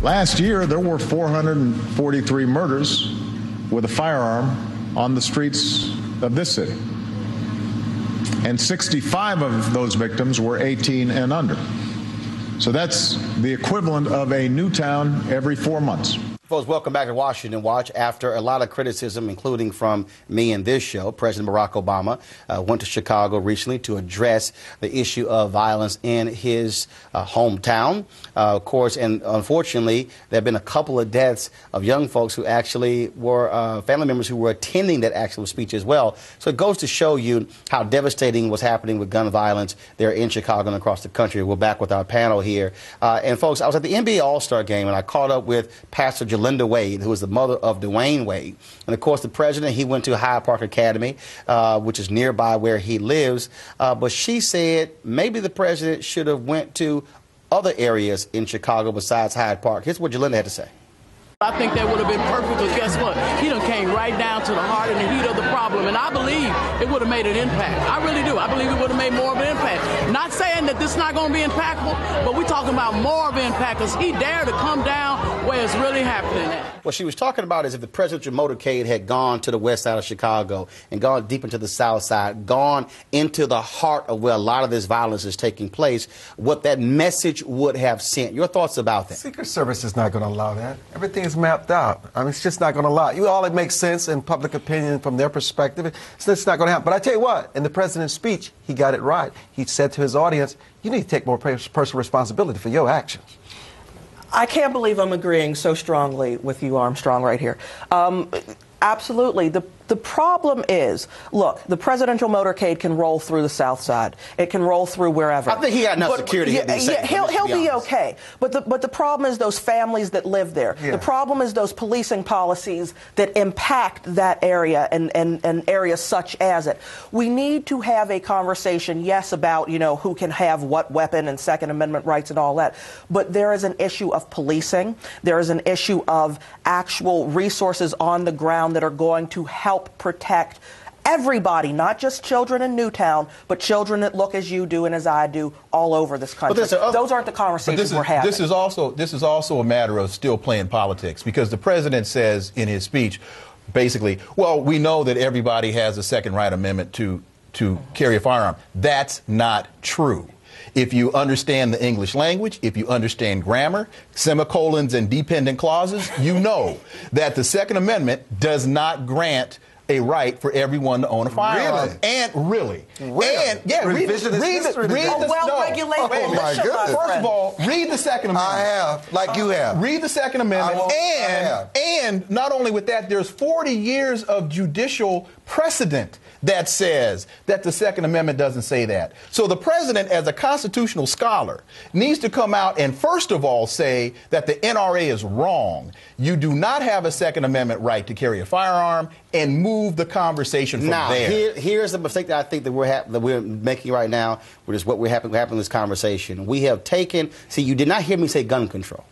Last year, there were 443 murders with a firearm on the streets of this city. And 65 of those victims were 18 and under. So that's the equivalent of a new town every 4 months. Folks, welcome back to Washington Watch. After a lot of criticism, including from me in this show, President Barack Obama went to Chicago recently to address the issue of violence in his hometown. Of course, and unfortunately, there have been a couple of deaths of young folks who actually were family members who were attending that actual speech as well. So it goes to show you how devastating what's happening with gun violence there in Chicago and across the country. We're back with our panel here. And folks, I was at the NBA All-Star game and I caught up with Pastor Linda Wade, who is the mother of Dwayne Wade. And, of course, the president, he went to Hyde Park Academy, which is nearby where he lives. But she said maybe the president should have went to other areas in Chicago besides Hyde Park. Here's what Jalinda had to say. I think that would have been perfect, because guess what? He done came right down to the heart and the heat of the problem, and I believe it would have made an impact. I really do. I believe it would have made more of an impact. Not saying that this is not going to be impactful, but we're talking about more of an impact, because he dared to come down where it's really happening at. What she was talking about is if the presidential motorcade had gone to the west side of Chicago and gone deep into the south side, gone into the heart of where a lot of this violence is taking place, what that message would have sent. Your thoughts about that? Secret Service is not going to allow that. Everything is mapped out. I mean, it's just not going to allow it. All it makes sense in public opinion from their perspective. It's not going to happen. But I tell you what, in the president's speech, he got it right. He said to his audience, you need to take more personal responsibility for your actions. I can't believe I'm agreeing so strongly with you, Armstrong, right here. Absolutely. The problem is, look, the presidential motorcade can roll through the south side. It can roll through wherever. I think he got enough security. He'll be okay. But the problem is those families that live there. Yeah. The problem is those policing policies that impact that area and areas such as it. We need to have a conversation, yes, about, who can have what weapon and Second Amendment rights and all that. But there is an issue of policing. There is an issue of actual resources on the ground that are going to help protect everybody, not just children in Newtown, but children that look as you do and as I do all over this country. Those aren't the conversations we're having. This is also a matter of still playing politics, because the president says in his speech, basically, well, we know that everybody has a Second Right Amendment to carry a firearm. That's not true. If you understand the English language, if you understand grammar, semicolons and dependent clauses, you know that the Second Amendment does not grant a right for everyone to own a firearm. Really? And really. Really? And yeah, read the First of all, read the Second Amendment. I have, like you have. Read the Second Amendment. And not only with that, there's 40 years of judicial precedent that says that the Second Amendment doesn't say that. So the president, as a constitutional scholar, needs to come out and first of all say that the NRA is wrong. You do not have a Second Amendment right to carry a firearm, and move the conversation from there. Here's the mistake that I think that we're making right now, which is what we're having in this conversation. We have taken, you did not hear me say gun control.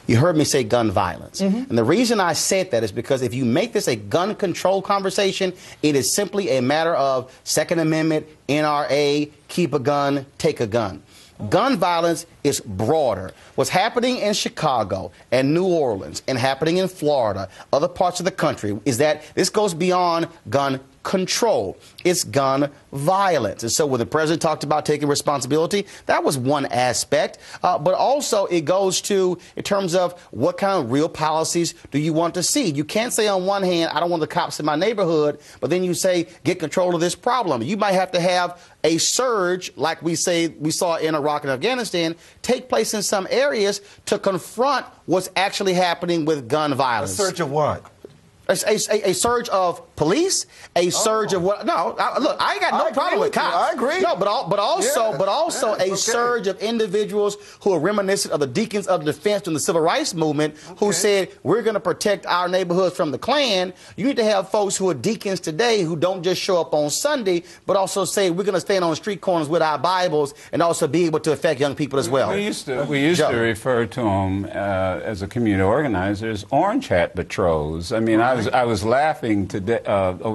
You heard me say gun violence. Mm-hmm. And the reason I said that is because if you make this a gun control conversation, it is simply a matter of Second Amendment, NRA, keep a gun, take a gun. Gun violence is broader. What's happening in Chicago and New Orleans and happening in Florida, other parts of the country, is that this goes beyond gun control. It's gun violence. And so when the president talked about taking responsibility, that was one aspect. But also it goes to, in terms of what kind of real policies do you want to see? You can't say on one hand, I don't want the cops in my neighborhood, but then you say, get control of this problem. You might have to have a surge, like we saw in Iraq and Afghanistan, take place in some areas to confront what's actually happening with gun violence. A surge of what? A surge of police, a surge of what? No, look, I ain't got no problem with cops. I agree. No, but also a surge of individuals who are reminiscent of the deacons of defense during the civil rights movement, who said we're going to protect our neighborhoods from the Klan. You need to have folks who are deacons today who don't just show up on Sunday, but also say we're going to stand on the street corners with our Bibles and also be able to affect young people as well. We used to refer to them as a community organizer as orange hat patrols. I mean, I was laughing today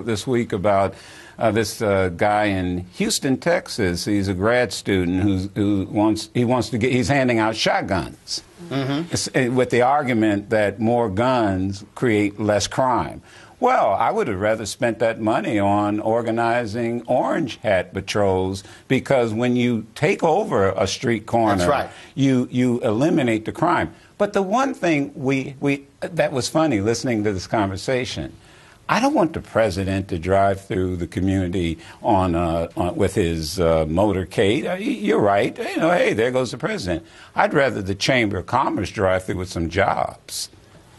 this week about this guy in Houston, Texas. He's a grad student he's handing out shotguns with the argument that more guns create less crime. Well, I would have rather spent that money on organizing orange hat patrols, because when you take over a street corner, that's right, you eliminate the crime. But the one thing that was funny listening to this conversation, I don't want the president to drive through the community with his motorcade. You're right. Hey, there goes the president. I'd rather the Chamber of Commerce drive through with some jobs.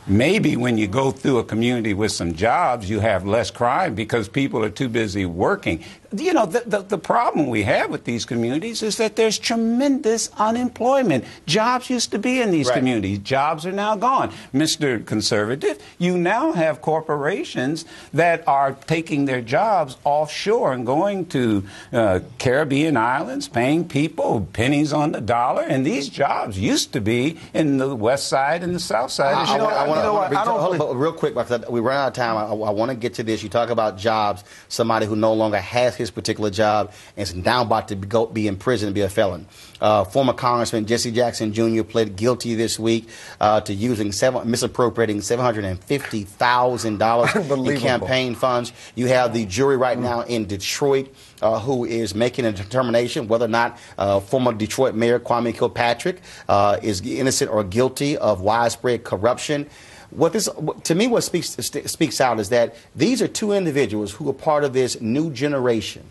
Maybe when you go through a community with some jobs, you have less crime because people are too busy working. The problem we have with these communities is that there's tremendous unemployment. Jobs used to be in these communities. Jobs are now gone. Mr. Conservative, you now have corporations that are taking their jobs offshore and going to Caribbean islands, paying people pennies on the dollar. And these jobs used to be in the west side and the south side. Real quick, because we ran out of time. I want to get to this. You talk about jobs, somebody who no longer has his particular job and is now about to be in prison and be a felon. Former Congressman Jesse Jackson Jr. pled guilty this week to misappropriating $750,000 in campaign funds. You have the jury right now in Detroit who is making a determination whether or not former Detroit Mayor Kwame Kilpatrick is innocent or guilty of widespread corruption. What speaks out is that these are two individuals who are part of this new generation.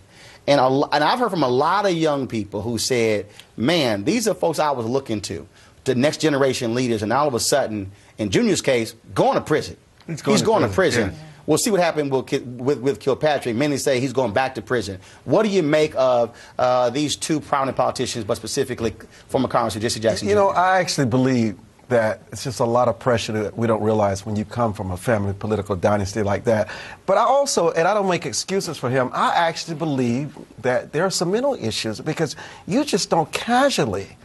And I've heard from a lot of young people who said, man, these are folks I was looking to, the next generation leaders, and all of a sudden, in Junior's case, going to prison. He's going to prison. Yeah. We'll see what happened with Kilpatrick. Many say he's going back to prison. What do you make of these two prominent politicians, but specifically former Congressman Jesse Jackson Jr.? I actually believe that it's just a lot of pressure that we don't realize when you come from a family political dynasty like that. But I also, and I don't make excuses for him, I actually believe that there are some mental issues, because you just don't casually,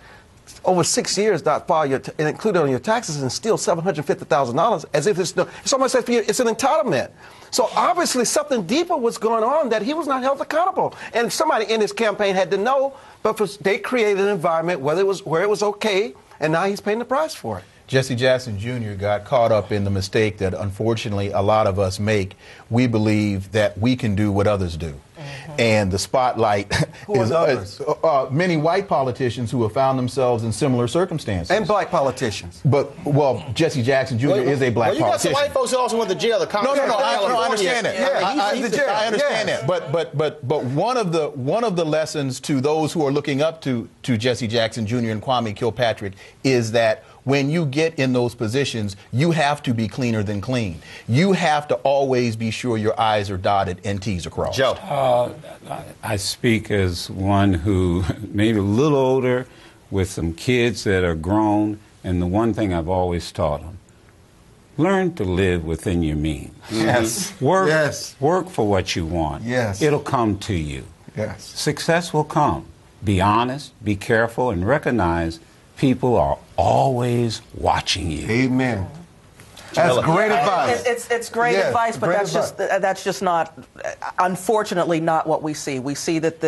over 6 years, not file and include it on your taxes and steal $750,000 as if it's almost as if it's an entitlement. So obviously something deeper was going on that he was not held accountable. And somebody in his campaign had to know, but they created an environment where it was okay, and now he's paying the price for it. Jesse Jackson Jr. got caught up in the mistake that unfortunately a lot of us make. We believe that we can do what others do. And the spotlight is many white politicians who have found themselves in similar circumstances. And black politicians. But, Jesse Jackson Jr. is a black politician. You got some white folks who also went to jail. I understand that. I understand that. But one of the lessons to those who are looking up to Jesse Jackson Jr. and Kwame Kilpatrick is that when you get in those positions, you have to be cleaner than clean. You have to always be sure your I's are dotted and T's are crossed. Joe. I speak as one who maybe a little older with some kids that are grown, and the one thing I've always taught them, learn to live within your means. Yes. Work for what you want. Yes. It'll come to you. Yes. Success will come. Be honest, be careful, and recognize people are always watching you. Amen. That's great advice. It's great advice, but that's just not, unfortunately, not what we see. We see that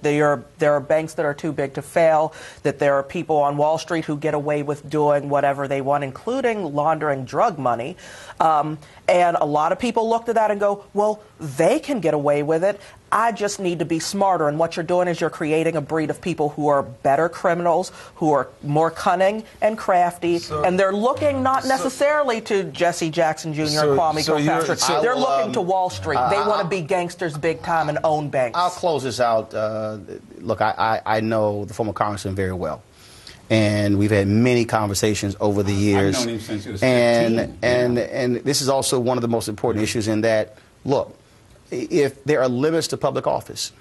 there are banks that are too big to fail, that there are people on Wall Street who get away with doing whatever they want, including laundering drug money. And a lot of people look to that and go, well, they can get away with it. I just need to be smarter. And what you're doing is you're creating a breed of people who are better criminals, who are more cunning and crafty. And they're looking not necessarily to Jesse Jackson Jr. and Kwame Kilpatrick. They're looking to Wall Street. They want to be gangsters big time and own banks. I'll close this out. Look, I know the former congressman very well. And we've had many conversations over the years. I've known him since he was 15. And this is also one of the most important issues in that, look, if there are limits to public office,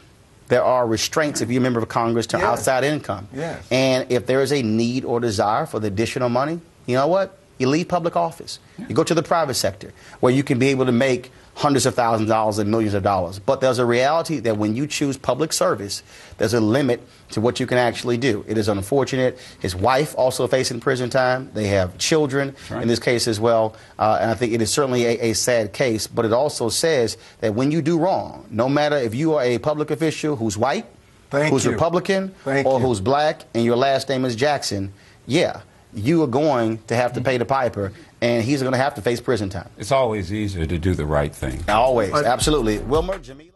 there are restraints if you're a member of Congress to outside income. Yes. And if there is a need or desire for the additional money, you know what? You leave public office. You go to the private sector where you can be able to make hundreds of thousands of dollars and millions of dollars. But there's a reality that when you choose public service, there's a limit to what you can actually do. It is unfortunate. His wife also facing prison time. They have children in this case as well. And I think it is certainly a sad case. But it also says that when you do wrong, no matter if you are a public official who's white, who's Republican, or who's black, and your last name is Jackson, you are going to have to pay the piper, and he's going to have to face prison time. It's always easier to do the right thing. Always, absolutely. Wilmer, Jamila.